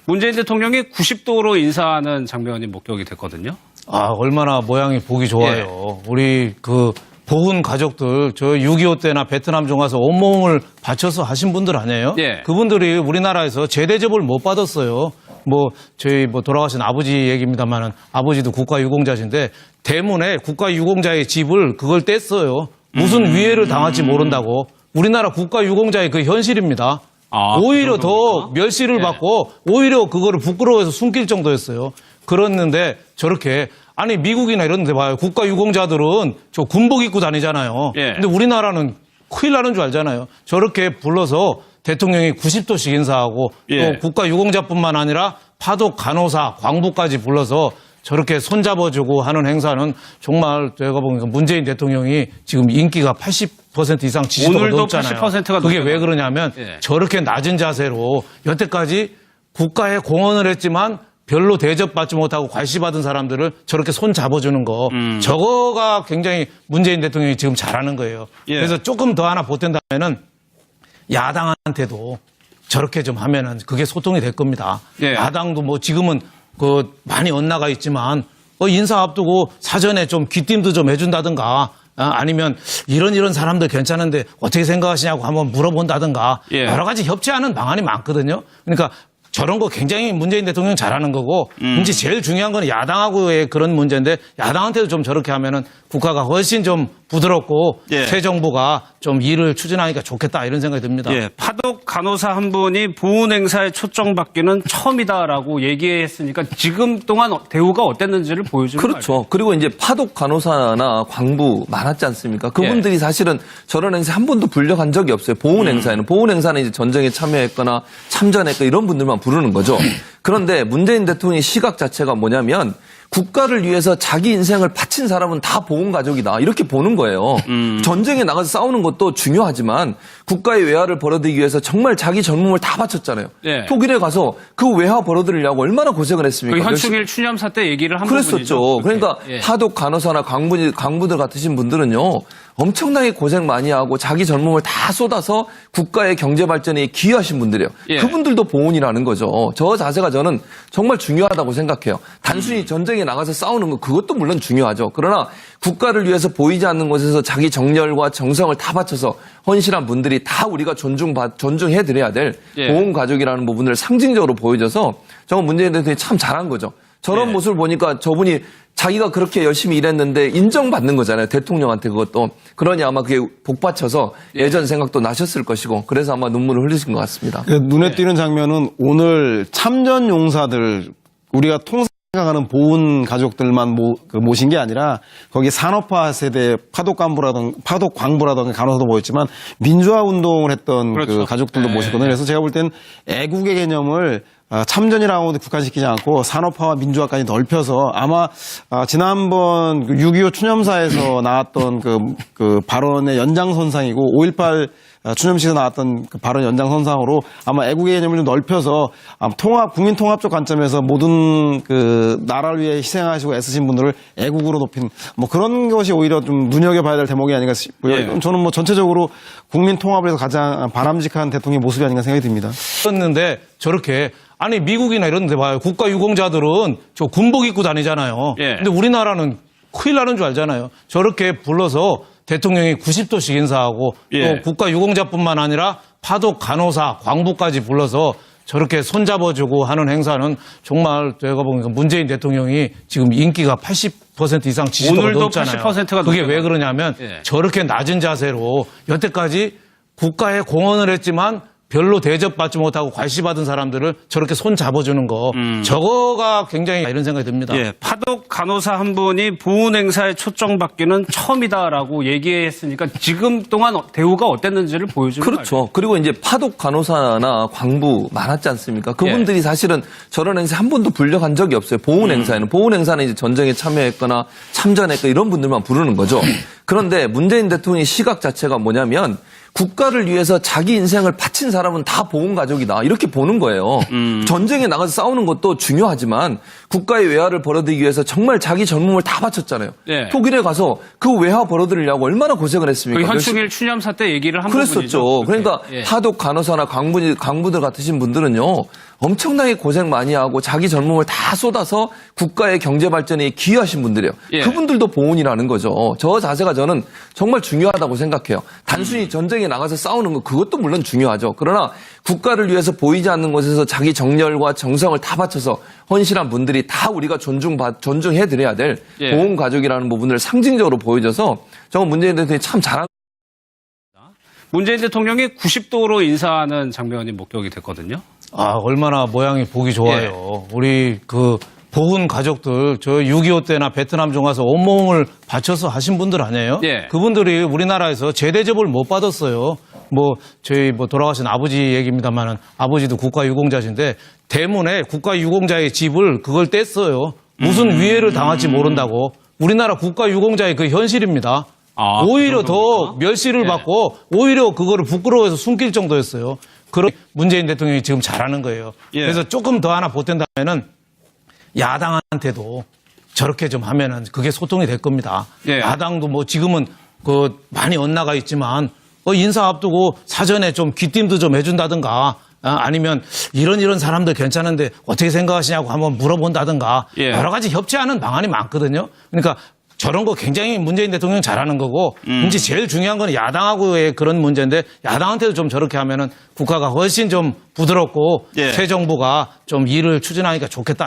문재인 대통령이 90도로 인사하는 장면이 목격이 됐거든요. 아, 얼마나 모양이 보기 좋아요. 우리 보훈 가족들, 저 6.25 때나 베트남 중 가서 온몸을 바쳐서 하신 분들 아니에요? 그분들이 우리나라에서 제대접을 못 받았어요. 저희 돌아가신 아버지 얘기입니다만은 아버지도 국가유공자신데 대문에 국가유공자의 집을 그걸 뗐어요. 무슨 위해를 당할지 모른다고. 우리나라 국가유공자의 그 현실입니다. 오히려 더 멸시를 받고 오히려 그거를 부끄러워해서 숨길 정도였어요. 그랬는데 저렇게 아니 미국이나 이런 데 봐요. 국가유공자들은 저 군복 입고 다니잖아요. 근데 우리나라는 큰일 나는 줄 알잖아요. 저렇게 불러서 대통령이 90도씩 인사하고 또 국가유공자뿐만 아니라 파독 간호사, 광부까지 불러서 저렇게 손잡아주고 하는 행사는 정말 제가 보니까 문재인 대통령이 지금 인기가 80% 이상 지지도가 오늘도 높잖아요. 80%가 그게 왜 그러냐면 저렇게 낮은 자세로 여태까지 국가에 공헌을 했지만 별로 대접받지 못하고 괄시받은 사람들을 저렇게 손 잡아주는 거 저거가 굉장히 문재인 대통령이 지금 잘하는 거예요. 그래서 조금 더 하나 보탠다면은 야당한테도 저렇게 좀 하면은 그게 소통이 될 겁니다. 야당도 지금은 많이 엇나가 있지만 인사 앞두고 사전에 좀 귀띔도 좀 해준다든가 아니면 이런 사람들 괜찮은데 어떻게 생각하시냐고 한번 물어본다든가 여러 가지 협치하는 방안이 많거든요. 그러니까 저런 거 굉장히 문재인 대통령 잘하는 거고 이제 제일 중요한 건 야당하고의 그런 문제인데 야당한테도 좀 저렇게 하면은 국가가 훨씬 좀 부드럽고 새 정부가 좀 일을 추진하니까 좋겠다 이런 생각이 듭니다. 파독 간호사 한 분이 보훈 행사에 초청받기는 처음이다라고 얘기했으니까 지금 동안 대우가 어땠는지를 보여주는 거죠. 그렇죠. 그리고 이제 파독 간호사나 광부 많았지 않습니까? 그분들이 사실은 저런 행사 한 번도 불려간 적이 없어요. 보훈 행사에는. 보훈 행사는 이제 전쟁에 참여했거나 참전했거나 이런 분들만 부르는 거죠. 그런데 문재인 대통령의 시각 자체가 뭐냐면 국가를 위해서 자기 인생을 바친 사람은 다 보훈 가족이다. 이렇게 보는 거예요. 전쟁에 나가서 싸우는 것도 중요하지만 국가의 외화를 벌어들이기 위해서 정말 자기 젊음을 다 바쳤잖아요. 독일에 가서 그 외화 벌어들이려고 얼마나 고생을 했습니까? 현충일 추념사 때 얘기를 한 그랬었죠. 부분이죠. 그러니까 파독 간호사나 광부들 같으신 분들은요. 엄청나게 고생 많이 하고 자기 젊음을 다 쏟아서 국가의 경제 발전에 기여하신 분들이에요. 그분들도 보훈이라는 거죠. 저 자세가 저는 정말 중요하다고 생각해요. 단순히 전쟁에 나가서 싸우는 거 그것도 물론 중요하죠. 그러나 국가를 위해서 보이지 않는 곳에서 자기 정열과 정성을 다 바쳐서 헌신한 분들이 다 우리가 존중해드려야 될 보훈 가족이라는 부분을 상징적으로 보여줘서 정말 문재인 대통령이 참 잘한 거죠. 저런 모습을 보니까 저분이 자기가 그렇게 열심히 일했는데 인정받는 거잖아요. 대통령한테 그것도. 그러니 아마 그게 복받쳐서 예전 생각도 나셨을 것이고 그래서 아마 눈물을 흘리신 것 같습니다. 눈에 띄는 장면은 오늘 참전 용사들 우리가 생각하는 보훈 가족들만 모신 게 아니라 거기 산업화 세대 파독 광부라든가 간호사도 모였지만 민주화 운동을 했던 그 가족들도 모셨거든요. 그래서 제가 볼 땐 애국의 개념을 참전이라고 국한시키지 않고 산업화와 민주화까지 넓혀서 아마 지난번 6.25 추념사에서 나왔던 그 발언의 연장선상이고 5.18 추념식에서 나왔던 그 발언 연장선상으로 아마 애국의 개념을 좀 넓혀서 국민 통합적 관점에서 모든 그 나라를 위해 희생하시고 애쓰신 분들을 애국으로 높인 그런 것이 오히려 좀 눈여겨봐야 될 대목이 아닌가 싶고요. 저는 전체적으로 국민 통합을 해서 가장 바람직한 대통령의 모습이 아닌가 생각이 듭니다. 그런데 저렇게 아니 미국이나 이런 데 봐요. 국가유공자들은 저 군복 입고 다니잖아요. 근데 우리나라는 큰일 나는 줄 알잖아요. 저렇게 불러서 대통령이 90도씩 인사하고 또 국가유공자뿐만 아니라 파독 간호사, 광부까지 불러서 저렇게 손잡아주고 하는 행사는 정말 제가 보니까 문재인 대통령이 지금 인기가 80% 이상 지지도가 높잖아요. 80%가 그게 왜 그러냐면 저렇게 낮은 자세로 여태까지 국가에 공헌을 했지만 별로 대접받지 못하고 괄시받은 사람들을 저렇게 손 잡아주는 거 저거가 굉장히 이런 생각이 듭니다. 파독 간호사 한 분이 보훈 행사에 초청받기는 처음이다라고 얘기했으니까 지금 동안 대우가 어땠는지를 보여주는 거죠. 그렇죠. 그리고 이제 파독 간호사나 광부 많았지 않습니까? 그분들이 사실은 저런 행사 한 번도 불려간 적이 없어요. 보훈 행사에는. 보훈 행사는 이제 전쟁에 참여했거나 참전했거나 이런 분들만 부르는 거죠. 그런데 문재인 대통령의 시각 자체가 뭐냐면 국가를 위해서 자기 인생을 바친 사람은 다 보훈 가족이다. 이렇게 보는 거예요. 전쟁에 나가서 싸우는 것도 중요하지만 국가의 외화를 벌어들이기 위해서 정말 자기 젊음을 다 바쳤잖아요. 예. 독일에 가서 그 외화 벌어들이려고 얼마나 고생을 했습니까? 그 현충일 추념사 때 얘기를 한 그랬었죠. 부분이죠. 그러니까 예. 하독 간호사나 강부들 같으신 분들은요. 엄청나게 고생 많이 하고 자기 젊음을 다 쏟아서 국가의 경제 발전에 기여하신 분들이에요. 예. 그분들도 보훈이라는 거죠. 저 자세가 저는 정말 중요하다고 생각해요. 단순히 전쟁에 나가서 싸우는 거 그것도 물론 중요하죠. 그러나 국가를 위해서 보이지 않는 곳에서 자기 정열과 정성을 다 바쳐서 헌신한 분들이 다 우리가 존중해드려야 될 예. 보훈 가족이라는 부분을 상징적으로 보여줘서 저는 문재인 대통령이 참 잘한 문재인 대통령이 90도로 인사하는 장면이 목격이 됐거든요. 아, 얼마나 모양이 보기 좋아요. 우리 그 보훈 가족들, 저 6.25 때나 베트남 중 가서 온몸을 바쳐서 하신 분들 아니에요? 예. 그분들이 우리나라에서 제대접을 못 받았어요. 저희 돌아가신 아버지 얘기입니다만은 아버지도 국가유공자신데 대문에 국가유공자의 집을 그걸 뗐어요. 무슨 위해를 당할지 모른다고. 우리나라 국가유공자의 그 현실입니다. 아, 오히려 그 더 정도입니까? 멸시를 예. 받고 오히려 그거를 부끄러워해서 숨길 정도였어요. 그런 문재인 대통령이 지금 잘하는 거예요. 예. 그래서 조금 더 하나 보탠다면은 야당한테도 저렇게 좀 하면은 그게 소통이 될 겁니다. 예. 야당도 지금은 많이 엇나가 있지만 인사 앞두고 사전에 좀 귀띔도 좀 해준다든가 아니면 이런 사람들 괜찮은데 어떻게 생각하시냐고 한번 물어본다든가 예. 여러 가지 협치하는 방안이 많거든요. 그러니까 저런 거 굉장히 문재인 대통령 잘하는 거고 이제 제일 중요한 건 야당하고의 그런 문제인데 야당한테도 좀 저렇게 하면은 국가가 훨씬 좀 부드럽고 예. 새 정부가 좀 일을 추진하니까 좋겠다.